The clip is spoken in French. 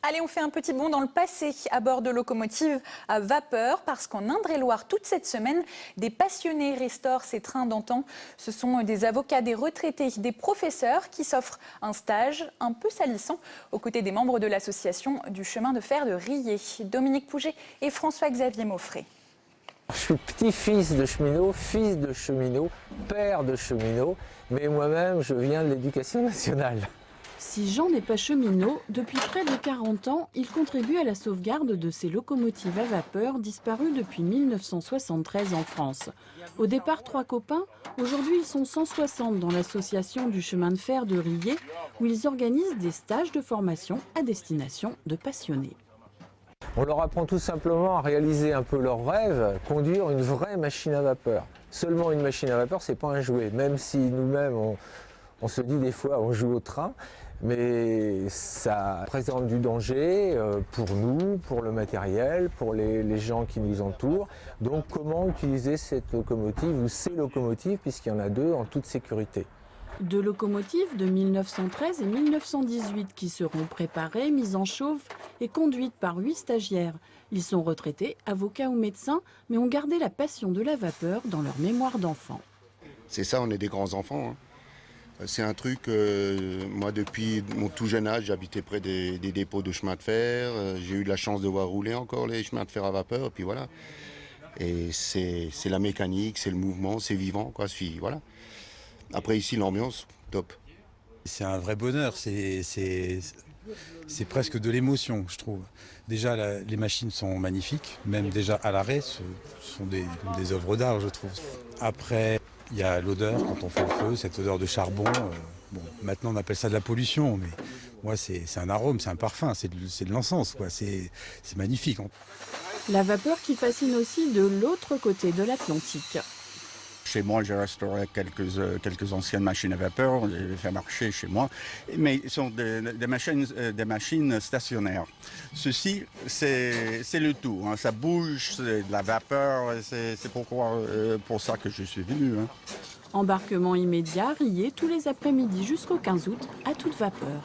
Allez, on fait un petit bond dans le passé à bord de locomotives à vapeur parce qu'en Indre-et-Loire, toute cette semaine, des passionnés restaurent ces trains d'antan. Ce sont des avocats, des retraités, des professeurs qui s'offrent un stage un peu salissant aux côtés des membres de l'association du chemin de fer de Rillet. Dominique Pouget et François-Xavier Mauffret. Je suis petit-fils de cheminot, fils de cheminot, père de cheminot, mais moi-même je viens de l'éducation nationale. Si Jean n'est pas cheminot, depuis près de 40 ans, il contribue à la sauvegarde de ces locomotives à vapeur disparues depuis 1973 en France. Au départ, 3 copains, aujourd'hui ils sont 160 dans l'association du chemin de fer de Rillet, où ils organisent des stages de formation à destination de passionnés. On leur apprend tout simplement à réaliser un peu leur rêve, conduire une vraie machine à vapeur. Seulement une machine à vapeur, c'est pas un jouet, même si nous-mêmes on se dit des fois on joue au train, mais ça présente du danger pour nous, pour le matériel, pour les gens qui nous entourent. Donc comment utiliser cette locomotive ou ces locomotives, puisqu'il y en a 2, en toute sécurité. 2 locomotives de 1913 et 1918 qui seront préparées, mises en chauffe et conduites par 8 stagiaires. Ils sont retraités, avocats ou médecins, mais ont gardé la passion de la vapeur dans leur mémoire d'enfant. C'est ça, on est des grands enfants, hein. C'est un truc, moi depuis mon tout jeune âge, j'habitais près des dépôts de chemin de fer. J'ai eu de la chance de voir rouler encore les chemins de fer à vapeur, et puis voilà. Et c'est la mécanique, c'est le mouvement, c'est vivant, quoi. Voilà. Après ici, l'ambiance, top. C'est un vrai bonheur, c'est presque de l'émotion, je trouve. Déjà, les machines sont magnifiques, même déjà à l'arrêt, ce sont des œuvres d'art, je trouve. Après, il y a l'odeur quand on fait le feu, cette odeur de charbon. Bon, maintenant, on appelle ça de la pollution, mais moi, c'est un arôme, c'est un parfum, c'est de l'encens, quoi. C'est magnifique. La vapeur qui fascine aussi de l'autre côté de l'Atlantique. Chez moi, j'ai restauré quelques anciennes machines à vapeur, je les fais marcher chez moi, mais ce sont des machines stationnaires. Ceci, c'est le tout, hein. Ça bouge, c'est de la vapeur, c'est pour ça que je suis venu, hein. Embarquement immédiat, Rillet tous les après-midi jusqu'au 15 août à toute vapeur.